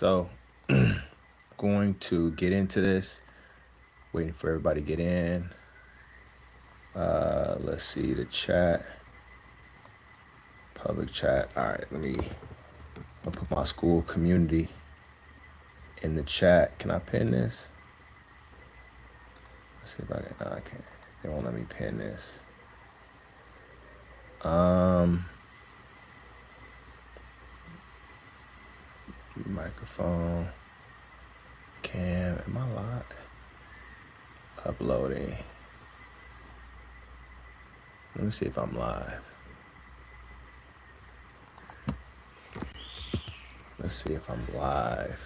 So, going to get into this. Waiting for everybody to get in. Let's see the chat, public chat. All right, I'll put my school community in the chat. Can I pin this? Let's see if I can. No, I can't. They won't let me pin this. Um, Microphone. Cam. Am I live? Uploading. Let me see if I'm live. Let's see if I'm live.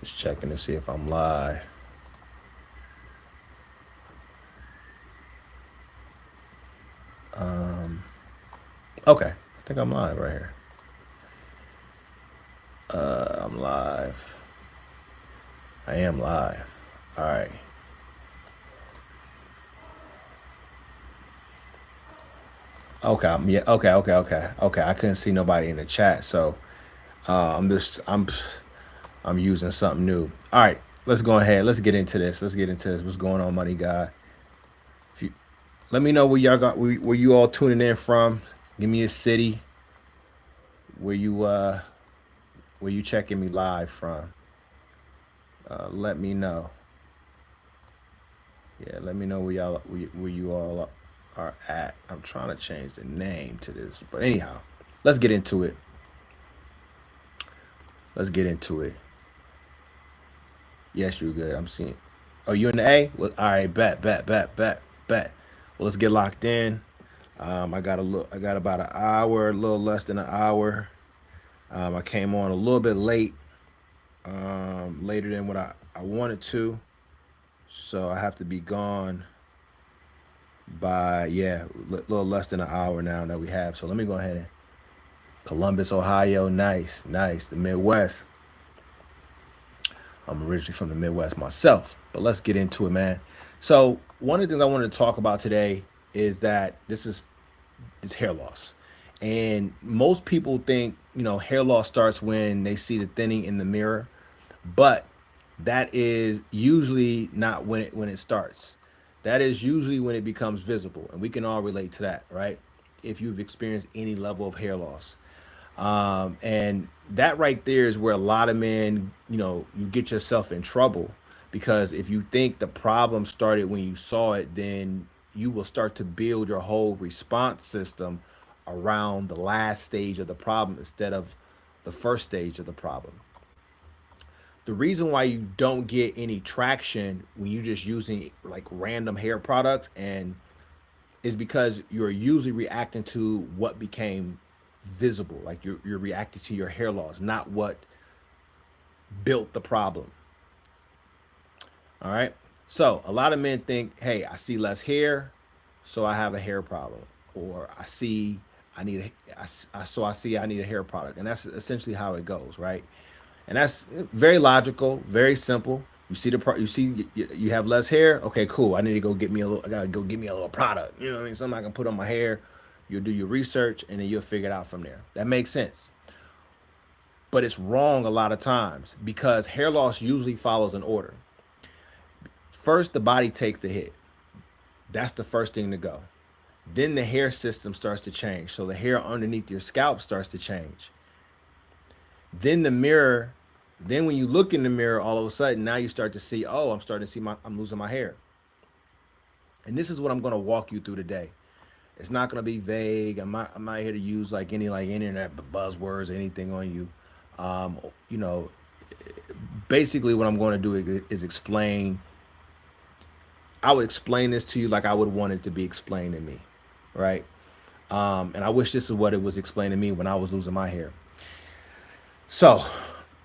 Just checking to see if I'm live. Okay, I think I'm live right here. I'm live. I am live. All right. Okay. Yeah. Okay. I couldn't see nobody in the chat, so I'm using something new. All right. Let's go ahead. Let's get into this. What's going on, Money Guy? If you let me know where y'all got where you all tuning in from. Give me a city where you checking me live from. Let me know. Yeah, let me know where you all are at. I'm trying to change the name to this, but anyhow, let's get into it. Let's get into it. Yes, you're good. I'm seeing. Oh, you in the A? Well, all right. Bet. Well, let's get locked in. I got a little. I got about an hour, a little less than an hour. I came on a little bit late, later than what I wanted to, so I have to be gone by little less than an hour now that we have. So let me go ahead and Columbus, Ohio. Nice. The Midwest. I'm originally from the Midwest myself, but let's get into it, man. So one of the things I wanted to talk about today is that is hair loss, and most people think hair loss starts when they see the thinning in the mirror, but that is usually not when it starts. That is usually when it becomes visible, and we can all relate to that, right? If you've experienced any level of hair loss, and that right there is where a lot of men, you get yourself in trouble, because if you think the problem started when you saw it, then you will start to build your whole response system around the last stage of the problem instead of the first stage of the problem. The reason why you don't get any traction when you're just using like random hair products and is because you're usually reacting to what became visible. Like you're reacting to your hair loss, not what built the problem. All right. So a lot of men think, hey, I see less hair, so I have a hair problem, or I see I need a hair product, and that's essentially how it goes, right? And that's very logical, very simple. You have less hair. Okay, cool. I need to go get me a little. I gotta go get me a little product. You know what I mean? Something I can put on my hair. You'll do your research, and then you'll figure it out from there. That makes sense. But it's wrong a lot of times because hair loss usually follows an order. First, the body takes the hit. That's the first thing to go. Then the hair system starts to change. So the hair underneath your scalp starts to change. Then the mirror, then when you look in the mirror, all of a sudden now you start to see, oh, I'm losing my hair. And this is what I'm going to walk you through today. It's not going to be vague. I'm not here to use like any like internet buzzwords or anything on you. Um, you know, Basically what I'm going to do is explain. I would explain this to you like I would want it to be explained to me, right? And I wish this is what it was explained to me when I was losing my hair. So,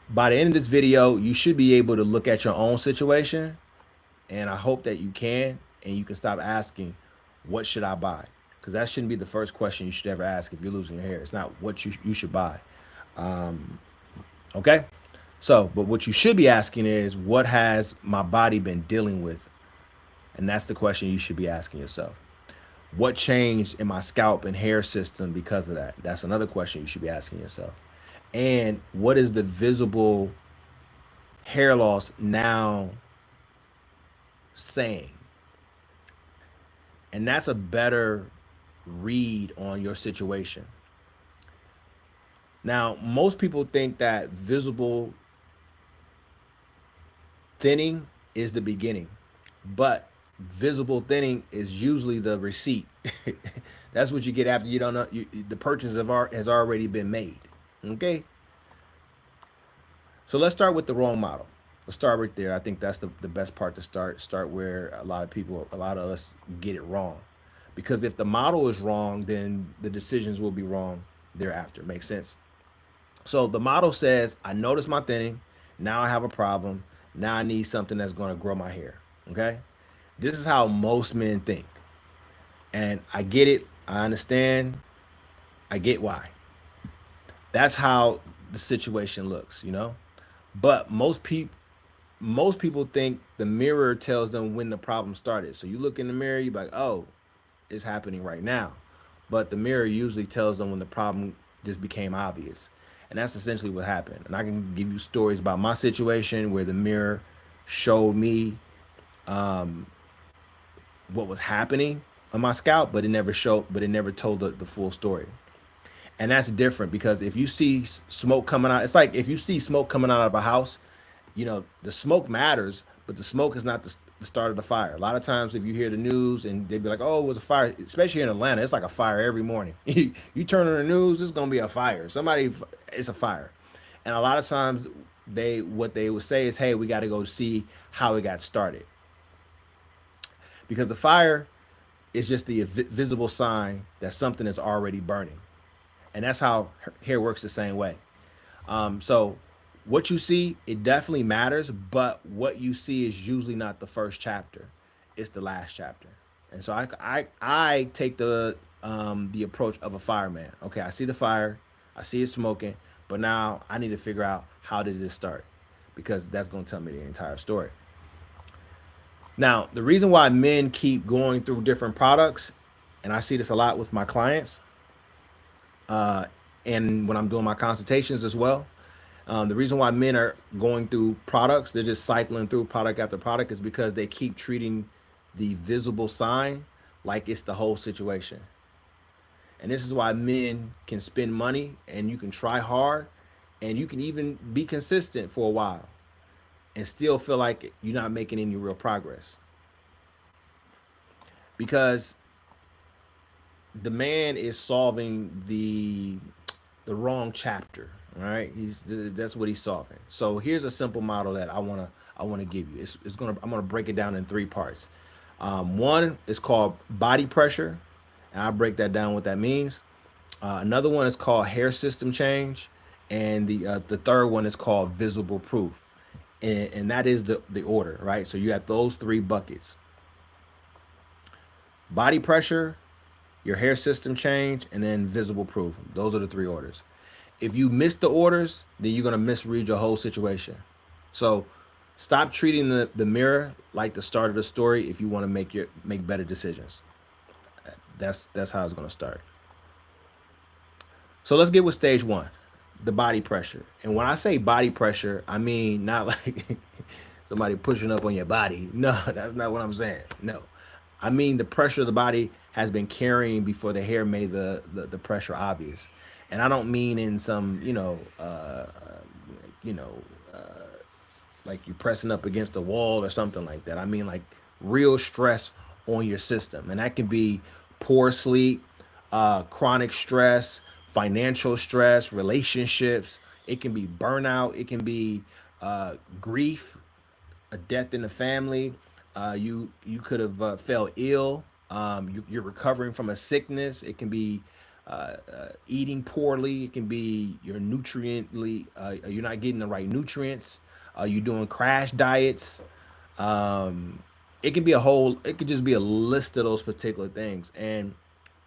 by the end of this video, you should be able to look at your own situation, and I hope that you can, and you can stop asking, "What should I buy?" Because that shouldn't be the first question you should ever ask if you're losing your hair. It's not what you should buy. Okay, but what you should be asking is, "What has my body been dealing with?" And that's the question you should be asking yourself. What changed in my scalp and hair system because of that? That's another question you should be asking yourself. And what is the visible hair loss now saying? And that's a better read on your situation. Now, most people think that visible thinning is the beginning, but visible thinning is usually the receipt. That's what you get after you don't know the purchase has already been made. Okay, so let's start with the wrong model. Let's start right there. I think that's the best part to start. Start where a lot of us get it wrong. Because if the model is wrong, then the decisions will be wrong thereafter. Makes sense? So the model says, I notice my thinning. Now I have a problem. Now I need something that's going to grow my hair. Okay? This is how most men think. And I get it. I understand. I get why. That's how the situation looks, you know? But most people think the mirror tells them when the problem started. So you look in the mirror, you're like, oh, it's happening right now. But the mirror usually tells them when the problem just became obvious. And that's essentially what happened. And I can give you stories about my situation where the mirror showed me what was happening on my scalp, but it never told the full story. And that's different because if you see smoke coming out, it's like if you see smoke coming out of a house, you know, the smoke matters, but the smoke is not the start of the fire. A lot of times, if you hear the news and they'd be like, "Oh, it was a fire," especially in Atlanta, it's like a fire every morning. You turn on the news, it's gonna be a fire. It's a fire, and a lot of times what they would say is, "Hey, we got to go see how it got started," because the fire is just the visible sign that something is already burning, and that's how hair works the same way. So what you see, it definitely matters, but what you see is usually not the first chapter; it's the last chapter. And so I take the approach of a fireman. Okay, I see the fire, I see it smoking, but now I need to figure out how did this start, because that's going to tell me the entire story. Now, the reason why men keep going through different products, and I see this a lot with my clients, and when I'm doing my consultations as well, the reason why men are going through products, they're just cycling through product after product, is because they keep treating the visible sign like it's the whole situation. And this is why men can spend money and you can try hard and you can even be consistent for a while and still feel like you're not making any real progress because the man is solving the wrong chapter. All right, that's what he's solving. So here's a simple model that I want to give you. I'm gonna break it down in three parts. One is called body pressure, and I'll break that down what that means. Another one is called hair system change, and the third one is called visible proof, and that is the order, right? So you have those three buckets: body pressure, your hair system change, and then visible proof. Those are the three orders. If you miss the orders, then you're gonna misread your whole situation. So stop treating the mirror like the start of the story if you want to make better decisions. That's how it's gonna start. So let's get with stage one, the body pressure. And when I say body pressure, I mean not like somebody pushing up on your body. No, that's not what I'm saying. No. I mean the pressure the body has been carrying before the hair made the pressure obvious. And I don't mean in some, you know, like you're pressing up against a wall or something like that. I mean like real stress on your system. And that can be poor sleep, chronic stress, financial stress, relationships. It can be burnout. It can be grief, a death in the family. You could have fell ill. You're recovering from a sickness. It can be eating poorly. It can be you're not getting the right nutrients. You're doing crash diets. Um, it can be it could just be a list of those particular things. And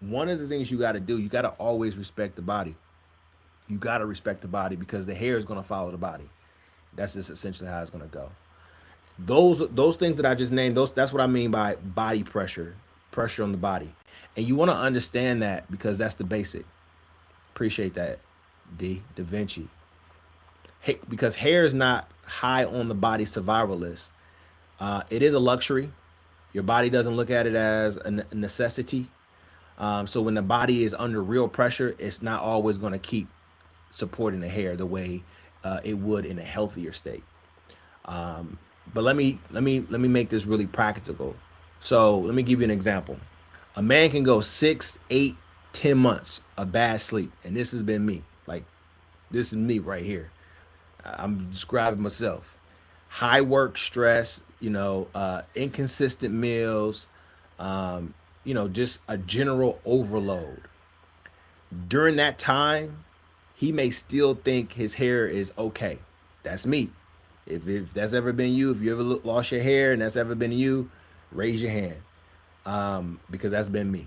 one of the things you got to do, you got to always respect the body. You got to respect the body because the hair is going to follow the body. That's just essentially how it's going to go. Those things that I just named, that's what I mean by body pressure, pressure on the body. And you want to understand that because that's the basic. Appreciate that, Da Vinci. Hey, because hair is not high on the body survival list. It is a luxury. Your body doesn't look at it as a necessity. So when the body is under real pressure, it's not always going to keep supporting the hair the way it would in a healthier state. But let me make this really practical. So let me give you an example. A man can go 6, 8, 10 months of bad sleep, and this has been me. Like this is me right here. I'm describing myself. High work stress, inconsistent meals, just a general overload. During that time, he may still think his hair is okay. That's me. If that's ever been you, if you ever lost your hair and that's ever been you, raise your hand, because that's been me.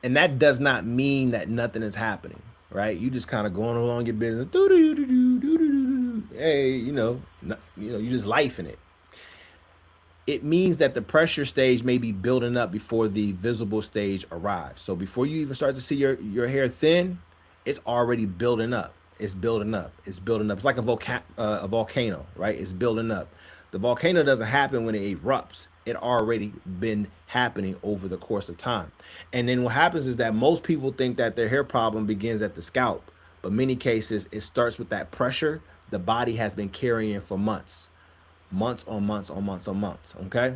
And that does not mean that nothing is happening, right? You just kind of going along your business. Hey, you just life in it. It means that the pressure stage may be building up before the visible stage arrives. So before you even start to see your hair thin, it's already building up. It's building up. It's building up. It's like a volcano, right? It's building up. The volcano doesn't happen when it erupts. It already been happening over the course of time. And then what happens is that most people think that their hair problem begins at the scalp, but many cases it starts with that pressure the body has been carrying for months, months on months on months on months. Okay,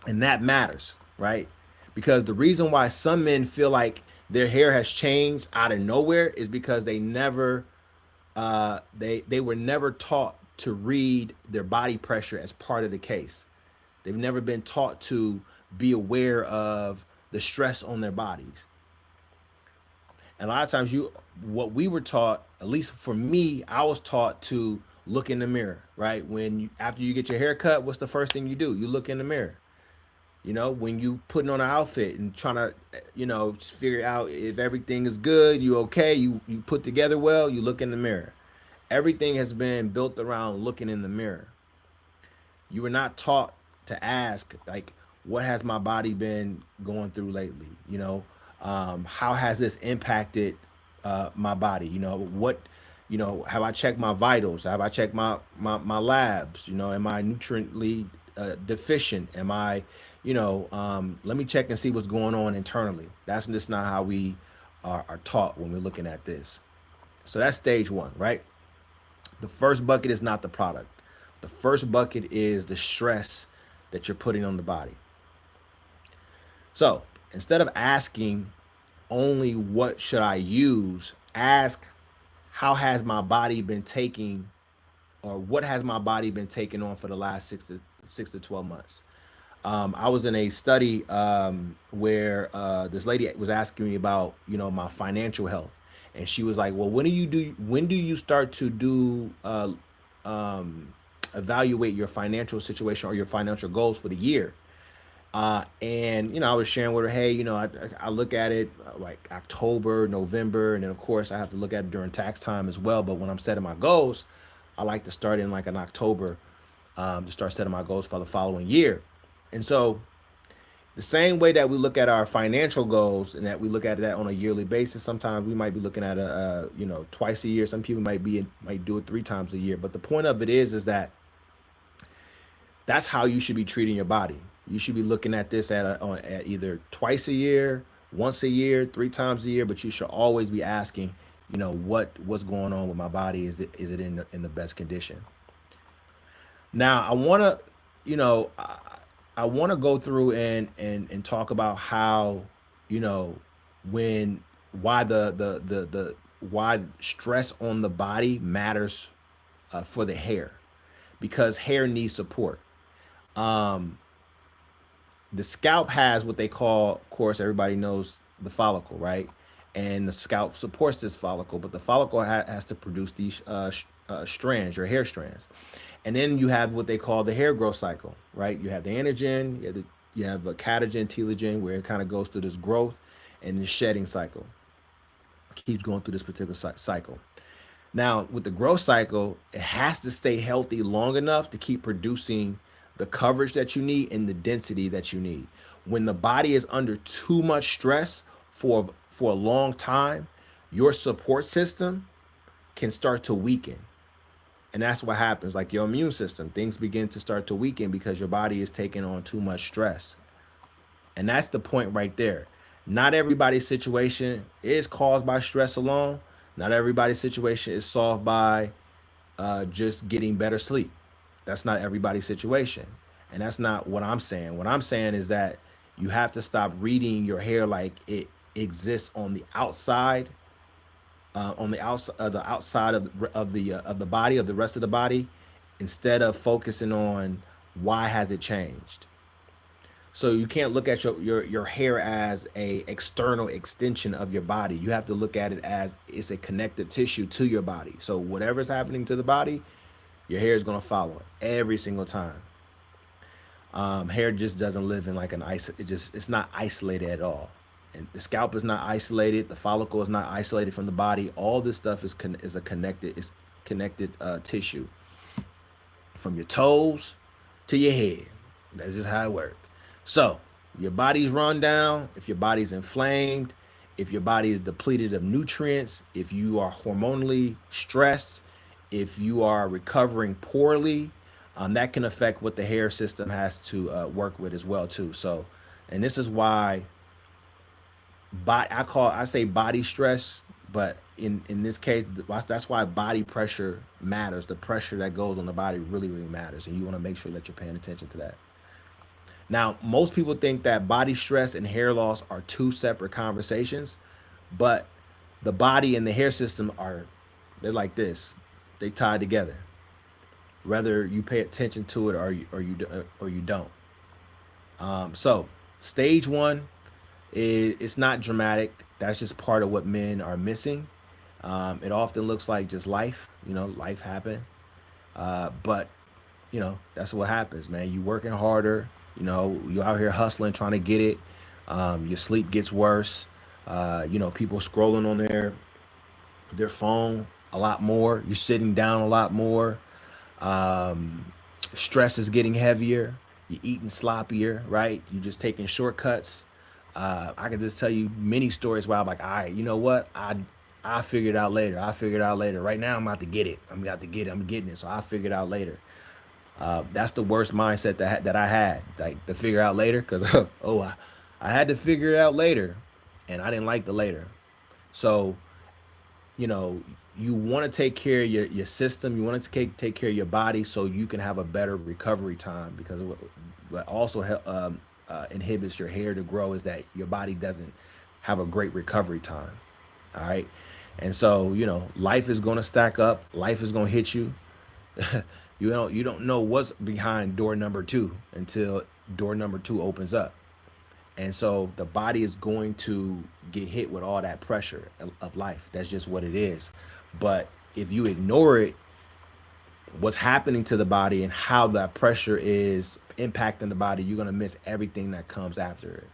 and that matters, right? Because the reason why some men feel like their hair has changed out of nowhere is because they were never taught to read their body pressure as part of the case. They've never been taught to be aware of the stress on their bodies. And a lot of times what we were taught, at least for me, I was taught to look in the mirror, right? After you get your hair cut, what's the first thing you do? You look in the mirror. When you putting on an outfit and trying to, just figure out if everything is good, you okay, you put together well, you look in the mirror. Everything has been built around looking in the mirror. You were not taught to ask, like, what has my body been going through lately? How has this impacted my body? Have I checked my vitals? Have I checked my labs? Am I nutriently deficient? Am I, let me check and see what's going on internally. That's just not how we are taught when we're looking at this. So that's stage one, right? The first bucket is not the product. The first bucket is the stress that you're putting on the body. So instead of asking only what should I use, ask how has my body been taking, or what has my body been taking on for the last 6 to 12 months. I was in a study where this lady was asking me about, my financial health, and she was like, "Well, when do you start to do evaluate your financial situation or your financial goals for the year?" And I was sharing with her, hey, I look at it like October, November, and then of course I have to look at it during tax time as well. But when I'm setting my goals, I like to start in like an October, to start setting my goals for the following year. And so the same way that we look at our financial goals and that we look at that on a yearly basis, sometimes we might be looking at twice a year. Some people might do it 3 times a year. But the point of it is that that's how you should be treating your body. You should be looking at this at either twice a year, once a year, 3 times a year. But you should always be asking, what's going on with my body? Is it in the best condition? Now, I want to go through and talk about how, why why stress on the body matters for the hair, because hair needs support. Um, the scalp has what they call, of course, everybody knows the follicle, right? And the scalp supports this follicle, but the follicle has to produce these strands, your hair strands. And then you have what they call the hair growth cycle, right? You have the anagen, you have a catagen, telogen, where it kind of goes through this growth and the shedding cycle. Keeps going through this particular cycle. Now, with the growth cycle, it has to stay healthy long enough to keep producing the coverage that you need, and the density that you need. When the body is under too much stress for a long time, your support system can start to weaken. And that's what happens. Like your immune system, things begin to start to weaken because your body is taking on too much stress. And that's the point right there. Not everybody's situation is caused by stress alone. Not everybody's situation is solved by just getting better sleep. That's not everybody's situation. And that's not what I'm saying. What I'm saying is that you have to stop reading your hair like it exists on the outside of the body, of the rest of the body, instead of focusing on why has it changed. So you can't look at your hair as a external extension of your body. You have to look at it as it's a connective tissue to your body. So whatever's happening to the body, your hair is going to follow it every single time. Hair just doesn't live in like it's not isolated at all. And the scalp is not isolated. The follicle is not isolated from the body. All this stuff is connected tissue from your toes to your head. That's just how it works. So your body's run down, if your body's inflamed, if your body is depleted of nutrients, if you are hormonally stressed, if you are recovering poorly, that can affect what the hair system has to work with as well too. So, and this is why I say body stress, but in this case, that's why body pressure matters. The pressure that goes on the body really matters, and you want to make sure that you're paying attention to that. Now, most people think that body stress and hair loss are two separate conversations, but the body and the hair system they're like this. They tie together. Whether you pay attention to it or you don't. So, stage one it's not dramatic. That's just part of what men are missing. It often looks like just life. Life happened. But that's what happens, man. You working harder. You out here hustling, trying to get it. Your sleep gets worse. People scrolling on their phone a lot more. You're sitting down a lot more. Stress is getting heavier. You're eating sloppier, right? You're just taking shortcuts. I can just tell you many stories where I'm like, all right, you know what? I figure it out later. I figure it out later. Right now, I'm about to get it. I'm about to get it. I'm getting it. So I'll figure it out later. That's the worst mindset that I had, like to figure out later, because I had to figure it out later, and I didn't like the later. So you want to take care of your system. You want to take care of your body so you can have a better recovery time, because what also inhibits your hair to grow is that your body doesn't have a great recovery time. All right. And so, life is going to stack up. Life is going to hit you. You don't know what's behind door number 2 until door number 2 opens up. And so the body is going to get hit with all that pressure of life. That's just what it is. But if you ignore it, what's happening to the body and how that pressure is impacting the body, you're going to miss everything that comes after it.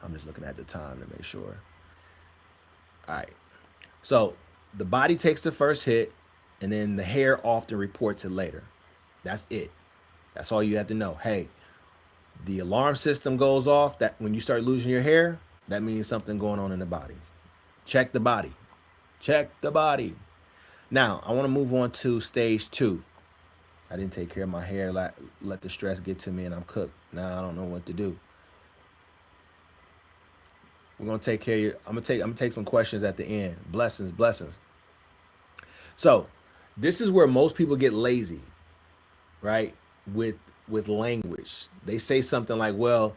I'm just looking at the time to make sure. All right. So the body takes the first hit, and then the hair often reports it later. That's it. That's all you have to know. Hey, the alarm system goes off that when you start losing your hair, that means something going on in the body. Check the body. Check the body. Now, I want to move on to stage 2. I didn't take care of my hair. Let the stress get to me, and I'm cooked. Now I don't know what to do. We're gonna take care of you. I'm gonna take some questions at the end. Blessings, blessings. So, this is where most people get lazy, right? With language, they say something like, "Well,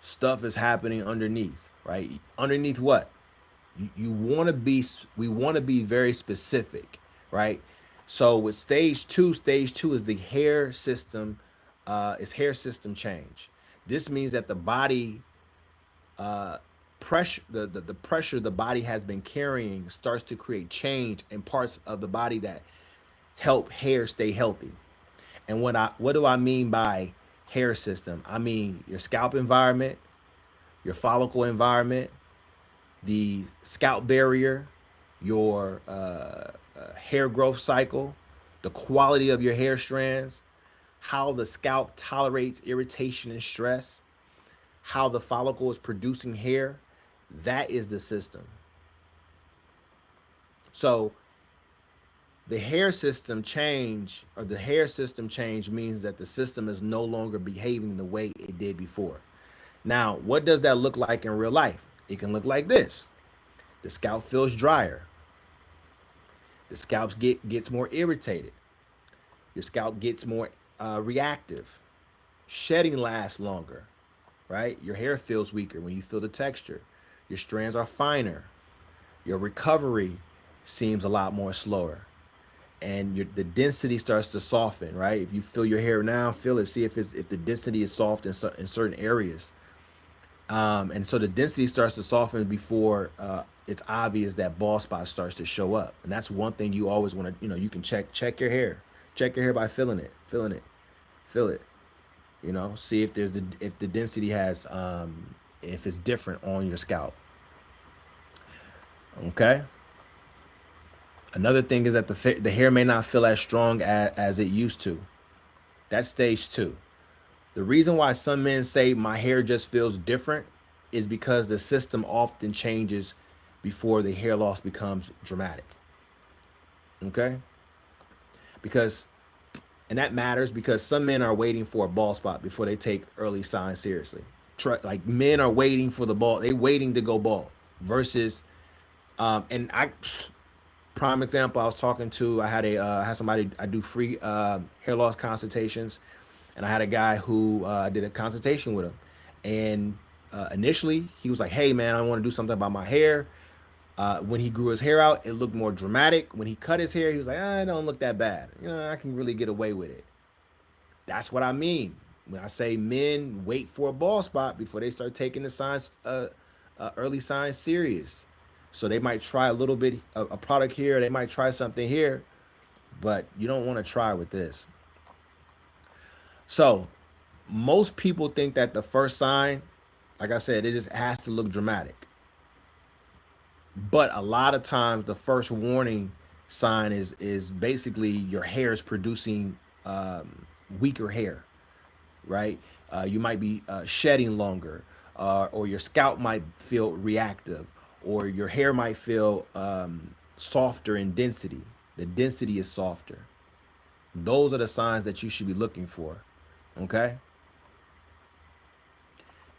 stuff is happening underneath, right? Underneath what? You want to be. We want to be very specific, right? So with stage two is the hair system. Is hair system change. This means that the body pressure the pressure the body has been carrying starts to create change in parts of the body that help hair stay healthy. And what do I mean by hair system? I mean your scalp environment, your follicle environment, the scalp barrier, your hair growth cycle, the quality of your hair strands, how the scalp tolerates irritation and stress, how the follicle is producing hair. That is the system. So the hair system change, or the hair system change, means that the system is no longer behaving the way it did before. Now, what does that look like in real life? It can look like this. The scalp feels drier. The scalp gets more irritated. Your scalp gets more reactive. Shedding lasts longer, right? Your hair feels weaker when you feel the texture. Your strands are finer. Your recovery seems a lot more slower. And the density starts to soften, right? If you feel your hair now, feel it. See if the density is soft in certain areas. And so the density starts to soften before it's obvious that bald spot starts to show up. And that's one thing you always want to, you can check your hair. Check your hair by feeling it, feel it. See if if the density has if it's different on your scalp. Okay. Another thing is that the hair may not feel as strong as it used to. That's stage 2. The reason why some men say my hair just feels different is because the system often changes before the hair loss becomes dramatic. Okay? And that matters because some men are waiting for a bald spot before they take early signs seriously. Like men are waiting for the bald, they waiting to go bald versus, and prime example, I was talking to, I had somebody, I do free hair loss consultations, and I had a guy who did a consultation with him, and initially he was like, "Hey man, I want to do something about my hair." When he grew his hair out, it looked more dramatic. When he cut his hair, he was like, "It don't look that bad. I can really get away with it." That's what I mean when I say men wait for a bald spot before they start taking the signs, early signs serious. So they might try a little bit a product here, they might try something here, but you don't want to try with this. So most people think that the first sign, like I said, it just has to look dramatic. But a lot of times the first warning sign is basically your hair is producing weaker hair, right? You might be shedding longer, or your scalp might feel reactive, or your hair might feel softer in density. The density is softer. Those are the signs that you should be looking for. Okay.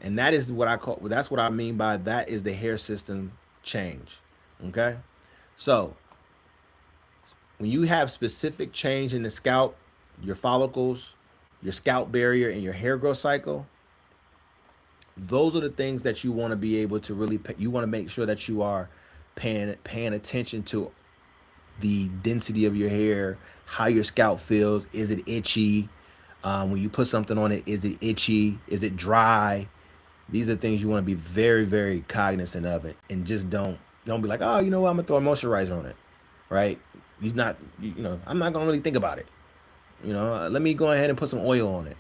And that is what I call, that's what I mean by that is the hair system change. Okay. So when you have specific change in the scalp, your follicles, your scalp barrier, and your hair growth cycle, those are the things that you want to be able to really you want to make sure that you are paying attention to the density of your hair, how your scalp feels. Is it itchy? When you put something on it, is it itchy? Is it dry? These are things you want to be very, very cognizant of it, and just don't be like, oh, you know what, I'm gonna throw a moisturizer on it, right? I'm not gonna really think about it. Let me go ahead and put some oil on it.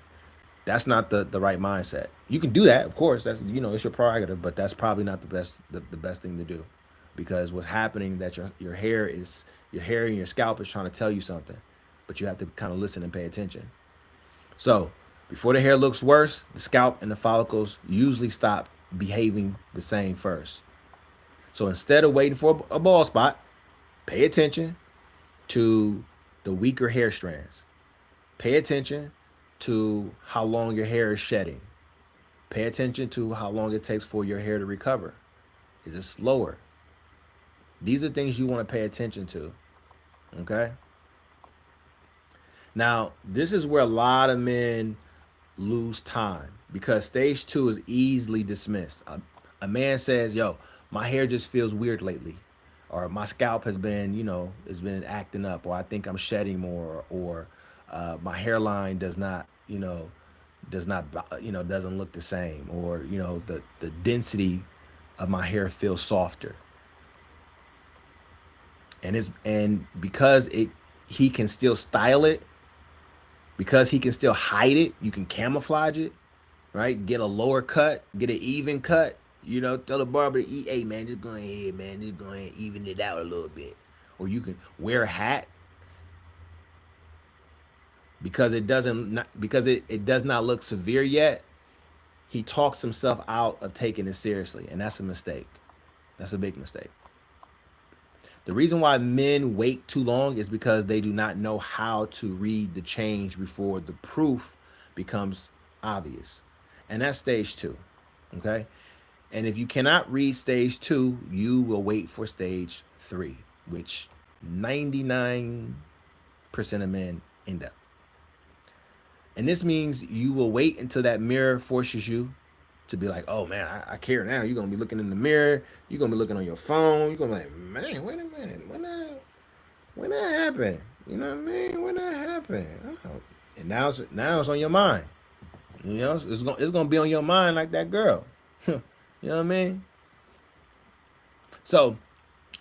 That's not the right mindset. You can do that, of course. That's it's your prerogative, but that's probably not the best thing to do, because what's happening that your hair and your scalp is trying to tell you something, but you have to kind of listen and pay attention. So before the hair looks worse, the scalp and the follicles usually stop behaving the same first. So instead of waiting for a bald spot, pay attention to the weaker hair strands. Pay attention to how long your hair is shedding. Pay attention to how long it takes for your hair to recover. Is it slower? These are things you want to pay attention to. Okay? Now, this is where a lot of men lose time, because stage 2 is easily dismissed. A man says, "Yo, my hair just feels weird lately," or "My scalp has been acting up," or "I think I'm shedding more," or "My hairline doesn't look the same," or the density of my hair feels softer. And because he can still style it, because he can still hide it, you can camouflage it, right? Get a lower cut, get an even cut. Tell the barber to eat. Hey man, just go ahead, man. Just go ahead and even it out a little bit. Or you can wear a hat. because it does not look severe yet. He talks himself out of taking it seriously, and that's a mistake. That's a big mistake. The reason why men wait too long is because they do not know how to read the change before the proof becomes obvious. And that's stage two. Okay? And if you cannot read stage two, you will wait for stage three, which 99% of men end up. And this means you will wait until that mirror forces you to be like, oh man, I care now. You're gonna be looking in the mirror. You're gonna be looking on your phone. You're gonna be like, man, wait a minute, when that happened? You know what I mean? When that happened? Oh. And now it's on your mind. You know, it's gonna be on your mind like that girl. You know what I mean? So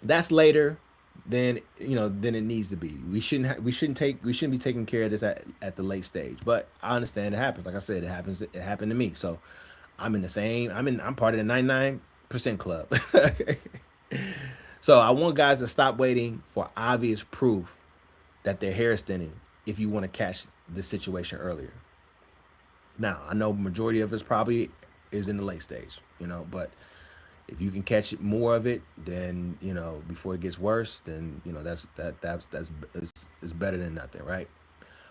that's later than than it needs to be. We shouldn't be taking care of this at the late stage. But I understand it happens. Like I said, it happens. It happened to me. So I'm part of the 99% club. So I want guys to stop waiting for obvious proof that their hair is thinning if you want to catch the situation earlier. Now, I know majority of us probably is in the late stage, but if you can catch it more of it, then before it gets worse, then that's is better than nothing, right?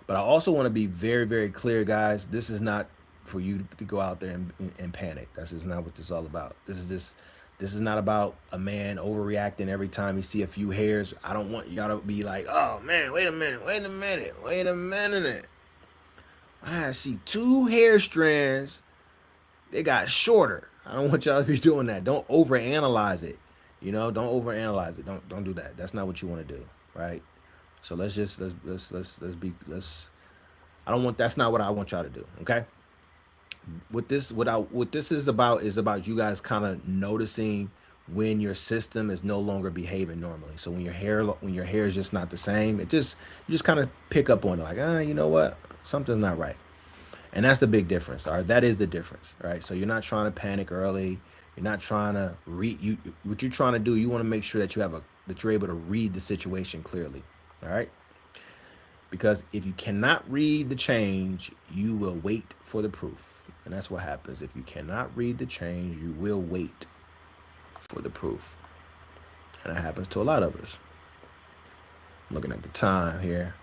But I also want to be very, very clear, guys. This is not for you to go out there and panic. That's just not what this is all about. This is not about a man overreacting every time he see a few hairs. I don't want y'all to be like, oh man, wait a minute. I see two hair strands. They got shorter. I don't want y'all to be doing that. Don't overanalyze it. Don't overanalyze it. Don't do that. That's not what you want to do, right? So let's I don't want that's not what I want y'all to do, okay? What this is about you guys kind of noticing when your system is no longer behaving normally. So when your hair is just not the same, you just kind of pick up on it like, you know what? Something's not right. And that's the big difference. All right, that is the difference, right? So you're not trying to panic early. You're not trying to what you're trying to do, you want to make sure that you're able to read the situation clearly. All right? Because if you cannot read the change, you will wait for the proof. And that's what happens. If you cannot read the change, you will wait for the proof. And that happens to a lot of us. I'm looking at the time here.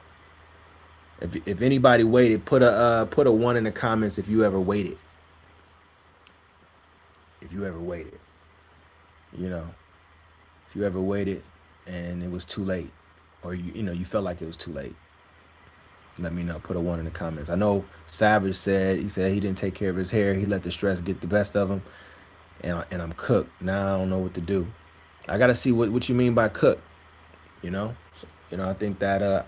If anybody waited, put a 1 in the comments if you ever waited. If you ever waited. If you ever waited and it was too late, or you felt like it was too late. Let me know. Put a 1 in the comments. I know Savage said he didn't take care of his hair. He let the stress get the best of him, and I'm cooked. Now I don't know what to do. I gotta see what you mean by cook. I think that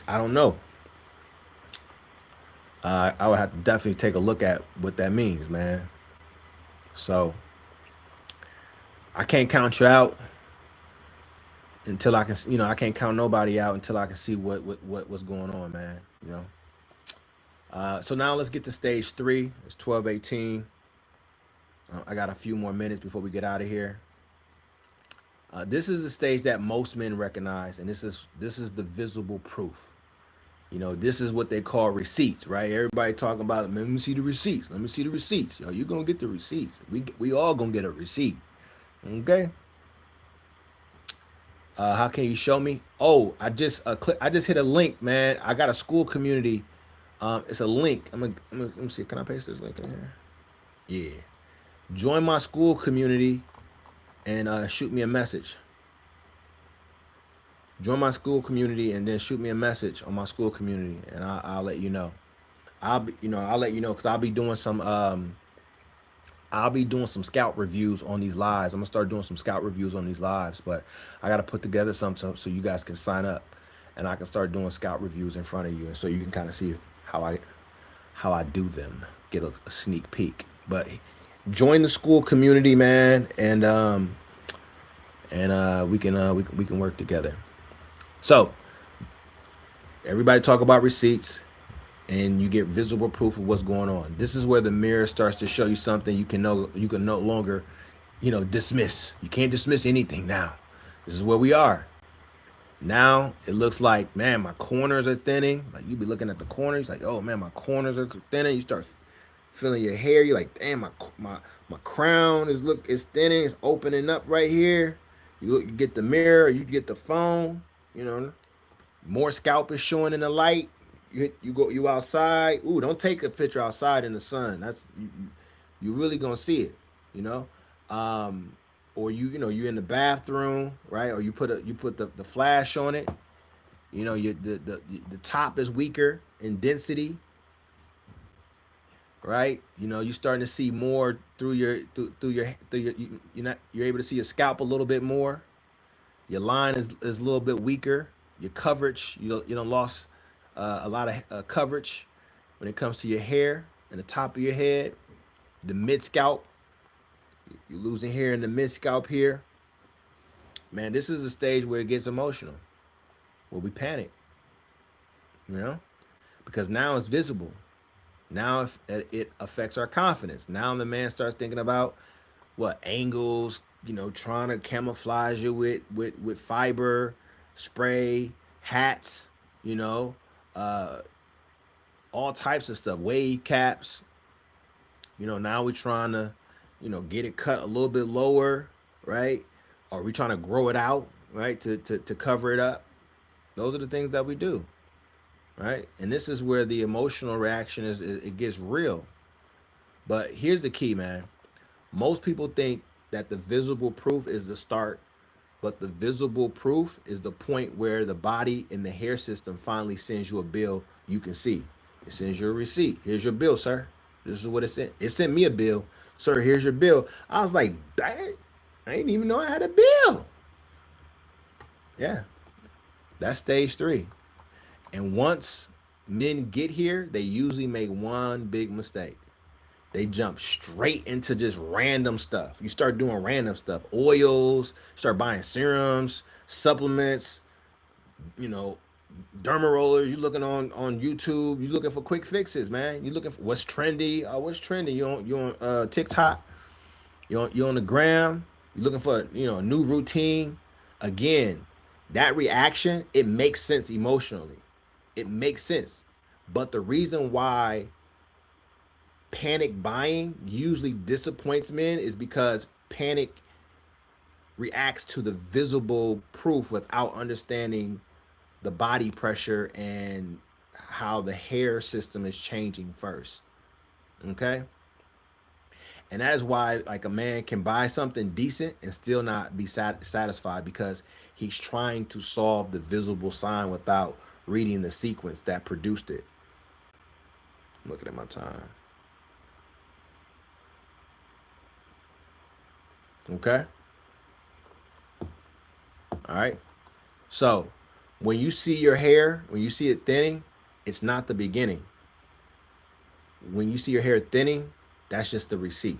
I don't know. I would have to definitely take a look at what that means, man. So I can't count you out until I can, I can't count nobody out until I can see what's going on, man. So now let's get to stage 3. It's 12:18. I got a few more minutes before we get out of here. This is the stage that most men recognize, and this is the visible proof. This is what they call receipts, right? Everybody talking about, man, let me see the receipts. Let me see the receipts. You're gonna get the receipts. We all gonna get a receipt. Okay. How can you show me? Oh, I just hit a link, man. I got a school community. It's a link. Let me see. Can I paste this link in here? Yeah. Join my school community and shoot me a message. Join my school community and then shoot me a message on my school community, and I'll let you know. I'll let you know because I'll be doing some scout reviews on these lives. I'm gonna start doing some scout reviews on these lives, but I gotta put together something so you guys can sign up, and I can start doing scout reviews in front of you, and so you can kind of see how I do them, get a sneak peek. But join the school community, man, and we can work together. So everybody talk about receipts, and you get visible proof of what's going on. This is where the mirror starts to show you something you can no longer, dismiss. You can't dismiss anything now. This is where we are. Now it looks like, man, my corners are thinning. Like you be looking at the corners, like, oh man, my corners are thinning. You start feeling your hair. You're like, damn, my crown is thinning. It's opening up right here. You look, you get the mirror, you get the phone. You know, more scalp is showing in the light. You outside. Ooh, don't take a picture outside in the sun. That's you really gonna see it. You know, um, or you're in the bathroom, right? Or you put the flash on it. You know, the top is weaker in density, right? You know, you're starting to see more you're able to see your scalp a little bit more. Your line is a little bit weaker. Your coverage, you don't lost a lot of coverage when it comes to your hair and the top of your head, the mid scalp. You're losing hair in the mid scalp here. Man, this is a stage where it gets emotional, where we panic, you know, because now it's visible. Now it affects our confidence. Now the man starts thinking about what angles, trying to camouflage it with fiber, spray, hats, you know, uh, all types of stuff, wave caps. Now we're trying to, get it cut a little bit lower, right? Or we trying to grow it out, right, to cover it up. Those are the things that we do, right? And this is where the emotional reaction it gets real. But here's the key, man. Most people think that the visible proof is the start, but the visible proof is the point where the body and the hair system finally sends you a bill you can see. It sends you a receipt. Here's your bill, sir. This is what it sent. It sent me a bill. Sir, here's your bill. I was like, dang, I didn't even know I had a bill. Yeah, that's stage three. And once men get here, they usually make one big mistake. They jump straight into just random stuff. You start doing random stuff, oils, start buying serums, supplements, you know, derma rollers. You looking on YouTube. You looking for quick fixes, man. You looking for what's trendy. What's trendy? You on TikTok. You on the gram. You looking for a new routine. Again, that reaction it makes sense emotionally. It makes sense, but the reason why panic buying usually disappoints men is because panic reacts to the visible proof without understanding the body pressure and how the hair system is changing first. Okay? And that is why like a man can buy something decent and still not be satisfied because he's trying to solve the visible sign without reading the sequence that produced it. I'm looking at my time. Okay? All right? So, when you see your hair, when you see it thinning, it's not the beginning. When you see your hair thinning, that's just the receipt.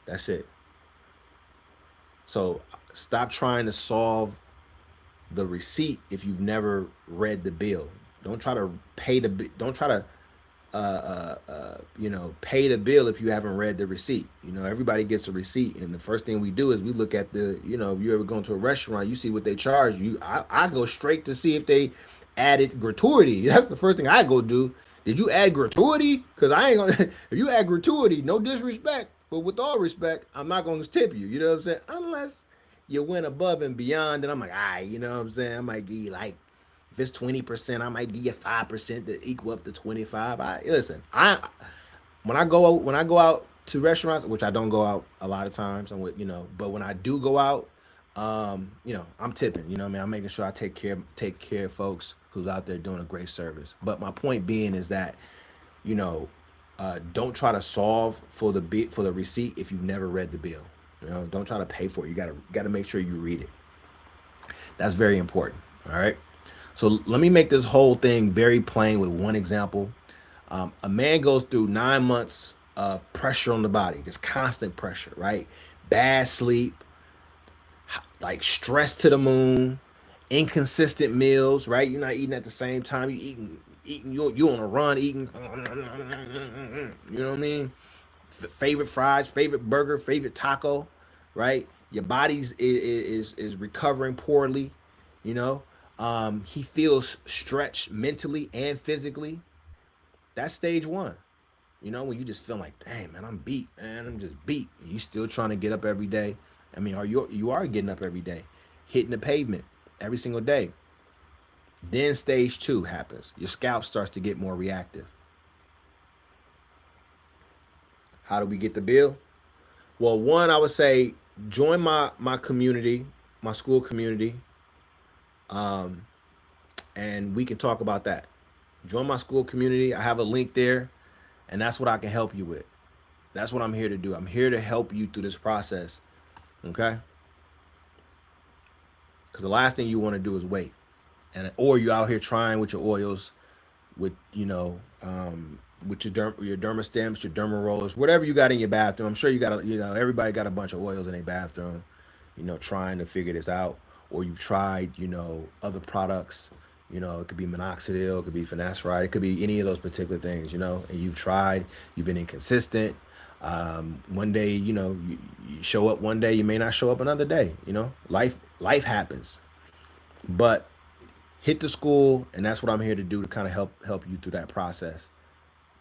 That's it. So, stop trying to solve the receipt if you've never read the bill. Don't try to pay the don't try to pay the bill if you haven't read the receipt. Everybody gets a receipt, and the first thing we do is we look at if you ever go into a restaurant, you see what they charge you. I go straight to see if they added gratuity. That's the first thing I go do. Did you add gratuity? Because I ain't gonna. If you add gratuity, no disrespect, but with all respect, I'm not gonna tip you. You know what I'm saying? Unless you went above and beyond, and I'm like, all right, you know what I'm saying? I might give you like if it's 20%, I might give you 5% to equal up to 25. I listen. When I go out to restaurants, which I don't go out a lot of times, but when I do go out, I'm tipping. You know what I mean? I'm making sure I take care of folks who's out there doing a great service. But my point being is that, you know, don't try to solve for the receipt if you've never read the bill. Don't try to pay for it. You gotta make sure you read it. That's very important. All right. So let me make this whole thing very plain with one example. A man goes through 9 months of pressure on the body, just constant pressure, right? Bad sleep, like stress to the moon, inconsistent meals, right? You're not eating at the same time. You on a run, eating. You know what I mean? Favorite fries, favorite burger, favorite taco, right? Your body's is recovering poorly, you know. He feels stretched mentally and physically. That's stage one. You know, when you just feel like, dang man, I'm beat, man, I'm just beat. And you still trying to get up every day. I mean, you are getting up every day, hitting the pavement every single day. Then stage two happens. Your scalp starts to get more reactive. How do we get the bill? Well, one, I would say join my community, my school community, and we can talk about that. Join my school community. I have a link there, and that's what I can help you with. That's what I'm here to do. I'm here to help you through this process. Okay? Because the last thing you want to do is wait, and or you out here trying with your oils, with with your derma your derma rollers, whatever you got in your bathroom. I'm sure you got everybody got a bunch of oils in their bathroom, trying to figure this out. Or you've tried other products. It could be minoxidil, it could be finasteride, it could be any of those particular things. And you've tried, you've been inconsistent. One day, you show up one day, you may not show up another day. Life happens, but hit the school, and that's what I'm here to do, to kind of help you through that process.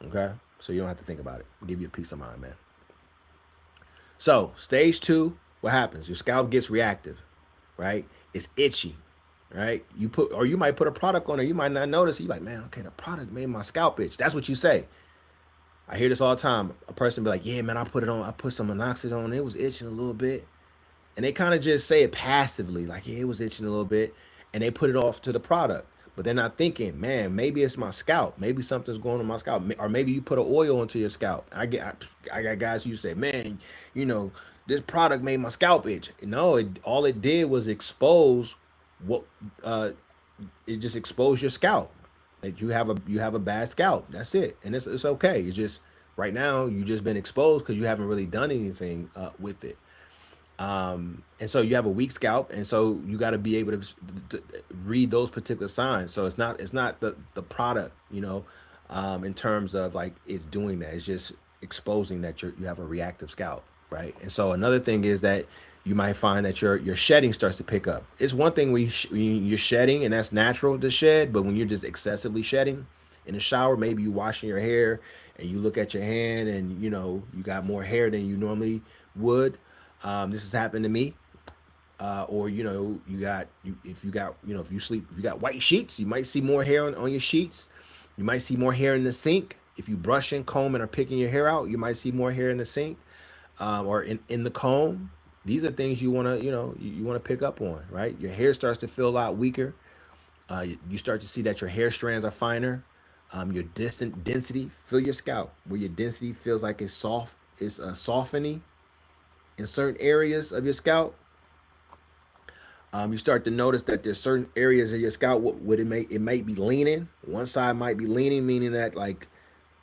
Okay, so you don't have to think about it. I'll give you a peace of mind, man. So stage two, what happens? Your scalp gets reactive, right? It's itchy, right? You might put a product on it, you might not notice. You're like, man, okay, the product made my scalp itch. That's what you say. I hear this all the time. A person be like, yeah, man, I put some minoxidil on, it was itching a little bit. And they kind of just say it passively, like, yeah, it was itching a little bit, and they put it off to the product. But they're not thinking, man, maybe it's my scalp. Maybe something's going on my scalp. Or maybe you put an oil into your scalp. I got guys who say, man, this product made my scalp itch. No, all it did was expose what it just exposed your scalp. That you have a bad scalp. That's it, and it's okay. It's just right now you just been exposed because you haven't really done anything with it. And so you have a weak scalp, and so you got to be able to read those particular signs. So it's not the product, in terms of like it's doing that. It's just exposing that you have a reactive scalp, right? And so another thing is that you might find that your shedding starts to pick up. It's one thing when you're shedding, and that's natural to shed, but when you're just excessively shedding in the shower, maybe you washing your hair and you look at your hand, and you got more hair than you normally would. This has happened to me. Or if you sleep, if you got white sheets, you might see more hair on your sheets. You might see more hair in the sink. If you brushing, combing, or picking your hair out, you might see more hair in the sink, or in the comb. These are things you want to you want to pick up on, right? Your hair starts to feel a lot weaker. You start to see that your hair strands are finer. Your distant density, feel your scalp where your density feels like it's soft. It's softening in certain areas of your scalp. You start to notice that there's certain areas of your scalp what it might be leaning. One side might be leaning, meaning that like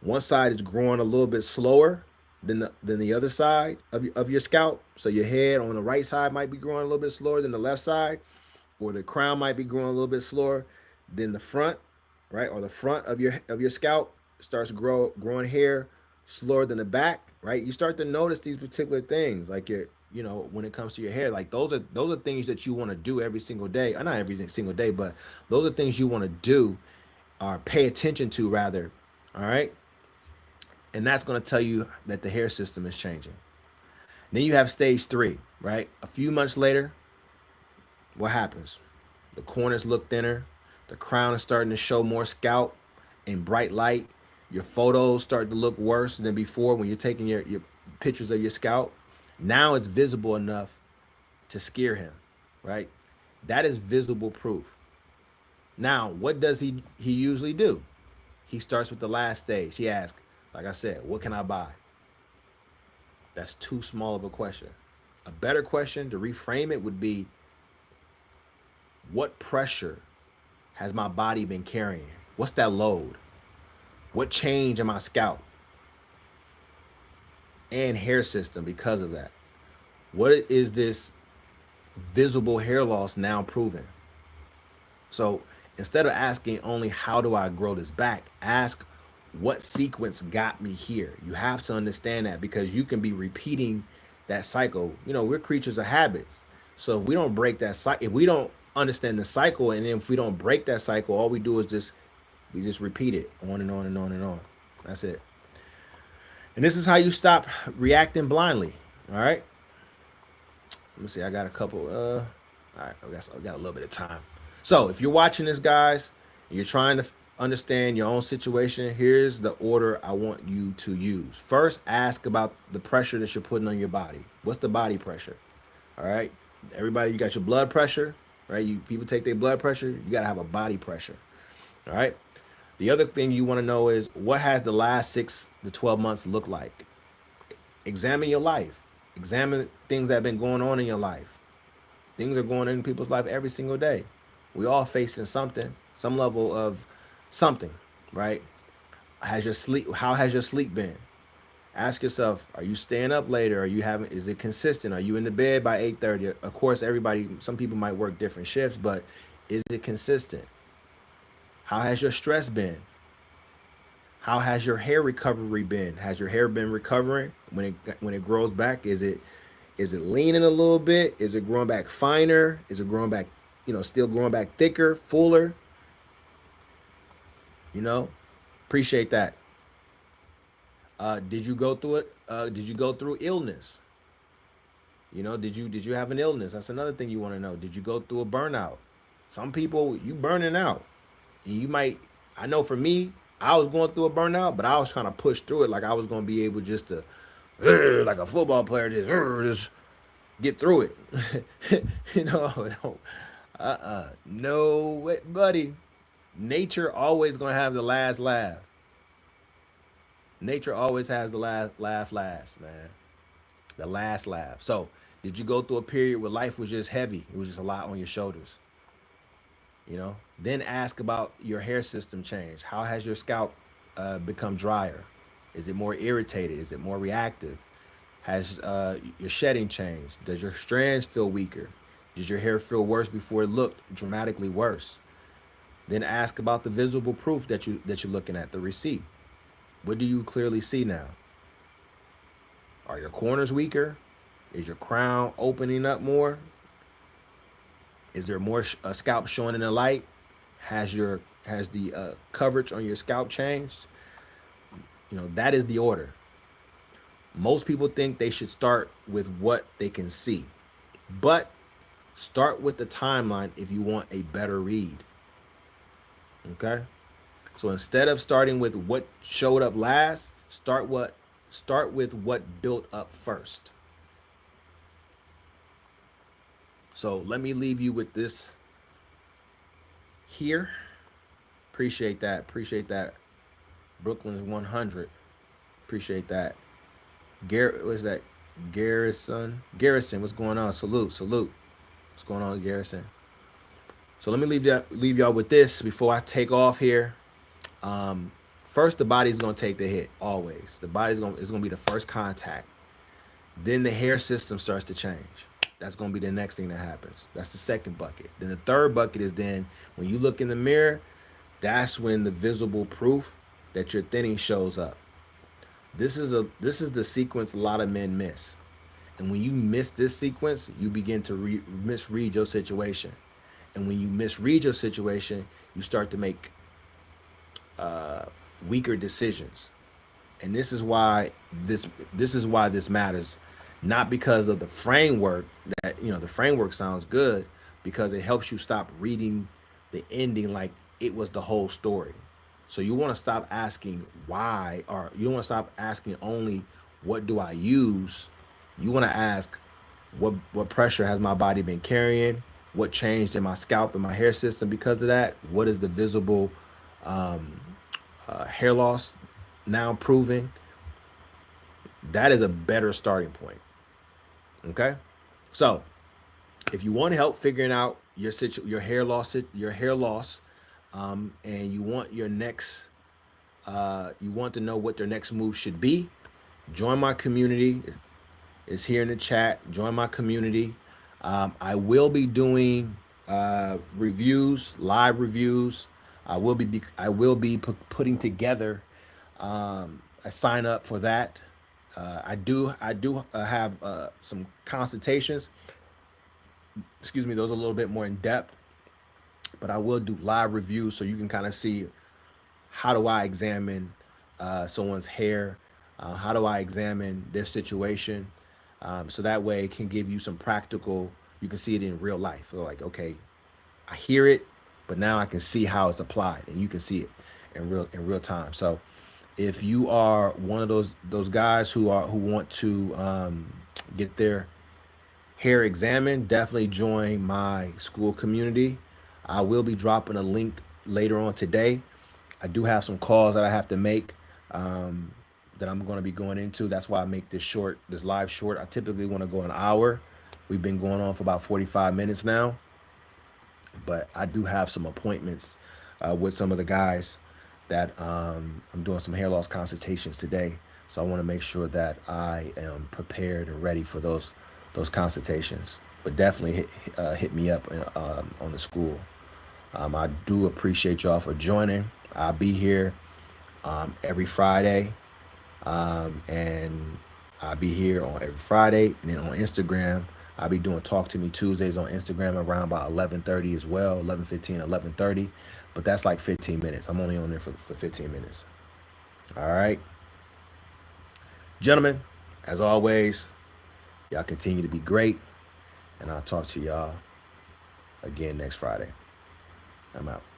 one side is growing a little bit slower than the other side of your scalp. So your head on the right side might be growing a little bit slower than the left side, or the crown might be growing a little bit slower than the front, right? Or the front of your scalp starts growing hair slower than the back, right? You start to notice these particular things, like when it comes to your hair. Like those are things that you want to do every single day. Not every single day, but those are things you want to do, or pay attention to rather. All right. And that's going to tell you that the hair system is changing. Then you have stage three, right? A few months later, what happens? The corners look thinner. The crown is starting to show more scalp in bright light. Your photos start to look worse than before when you're taking your pictures of your scalp. Now it's visible enough to scare him, right? That is visible proof. Now, what does he usually do? He starts with the last stage. He asks, like I said, what can I buy? That's too small of a question. A better question to reframe it would be, what pressure has my body been carrying? What's that load? What change in my scalp and hair system because of that? What is this visible hair loss now proving? So instead of asking only how do I grow this back, ask what sequence got me here. You have to understand that, because you can be repeating that cycle. We're creatures of habits. So if we don't break that cycle, if we don't understand the cycle, and then if we don't break that cycle, all we do is we just repeat it on and on and on and on. That's it. And this is how you stop reacting blindly. All right. Let me see. I got a couple. All right. I got a little bit of time. So if you're watching this, guys, and you're trying to understand your own situation, here's the order I want you to use. First, ask about the pressure that you're putting on your body. What's the body pressure? All right. Everybody, you got your blood pressure, right? You people take their blood pressure. You got to have a body pressure. All right. The other thing you want to know is what has the last 6 to 12 months look like? Examine your life. Examine things that have been going on in your life. Things are going on in people's life every single day. We all facing something, some level of something, right? How has your sleep been? Ask yourself, are you staying up later? Is it consistent? Are you in the bed by 8:30? Of course, some people might work different shifts, but is it consistent? How has your stress been? How has your hair recovery been? Has your hair been recovering when it grows back? Is it leaning a little bit? Is it growing back finer? Is it growing back, still growing back thicker, fuller? Appreciate that. Did you go through it? Did you go through illness? Did you have an illness? That's another thing you want to know. Did you go through a burnout? Some people, you burning out. And you might, I know for me, I was going through a burnout, but I was trying to push through it like I was going to be able just to, like a football player, just get through it. No, no way, buddy. Nature always going to have the last laugh. Nature always has the last last, man. The last laugh. So, did you go through a period where life was just heavy? It was just a lot on your shoulders. Then ask about your hair system change. How has your scalp become drier? Is it more irritated? Is it more reactive? Has your shedding changed? Does your strands feel weaker? Does your hair feel worse before it looked dramatically worse? Then ask about the visible proof that you're looking at, the receipt. What do you clearly see now? Are your corners weaker? Is your crown opening up more? Is there more scalp showing in the light? Has the coverage on your scalp changed? That is the order. Most people think they should start with what they can see, but start with the timeline if you want a better read. Okay? So instead of starting with what showed up last, start with what built up first. So let me leave you with this here. Appreciate that. Appreciate that. Brooklyn's 100. Appreciate that. Garrett, what's that? Garrison. Garrison, what's going on? Salute, salute. What's going on, Garrison? So let me leave y'all with this before I take off here. First, the body's gonna take the hit. Always, the body's gonna be the first contact. Then the hair system starts to change. That's gonna be the next thing that happens. That's the second bucket. Then the third bucket is then when you look in the mirror, that's when the visible proof that you're thinning shows up. This is the sequence a lot of men miss. And when you miss this sequence, you begin to misread your situation. And when you misread your situation, you start to make weaker decisions. And this is why this matters. Not because of the framework the framework sounds good, because it helps you stop reading the ending like it was the whole story. So you want to stop asking why, or you want to stop asking only what do I use. You want to ask what pressure has my body been carrying, what changed in my scalp and my hair system because of that, what is the visible hair loss now proving. That is a better starting point. Okay, so if you want help figuring out your hair loss, and you want your next, you want to know what their next move should be, join my community. It's here in the chat. Join my community. I will be doing reviews, live reviews. I will be putting together a sign up for that. I do have some consultations. Excuse me, those are a little bit more in depth. but I will do live reviews so you can kind of see how do I examine someone's hair, how do I examine their situation, so that way it can give you some practical. You can see it in real life. So like, okay, I hear it, but now I can see how it's applied, and you can see it in real time. So if you are one of those guys who want to get their hair examined, definitely join my school community. I will be dropping a link later on today. I do have some calls that I have to make, um, that I'm going to be going into. That's why I make this live short. I typically want to go an hour. We've been going on for about 45 minutes now, but I do have some appointments with some of the guys that I'm doing some hair loss consultations today. So I want to make sure that I am prepared and ready for those consultations. But definitely hit me up on the school. I do appreciate y'all for joining. I'll be here every Friday, and I'll be here on every Friday, and then on Instagram, I'll be doing Talk to Me Tuesdays on Instagram around about 11:30 as well, 11:15, 11:30. But that's like 15 minutes. I'm only on there for 15 minutes. All right, gentlemen. As always, y'all continue to be great, and I'll talk to y'all again next Friday. I'm out.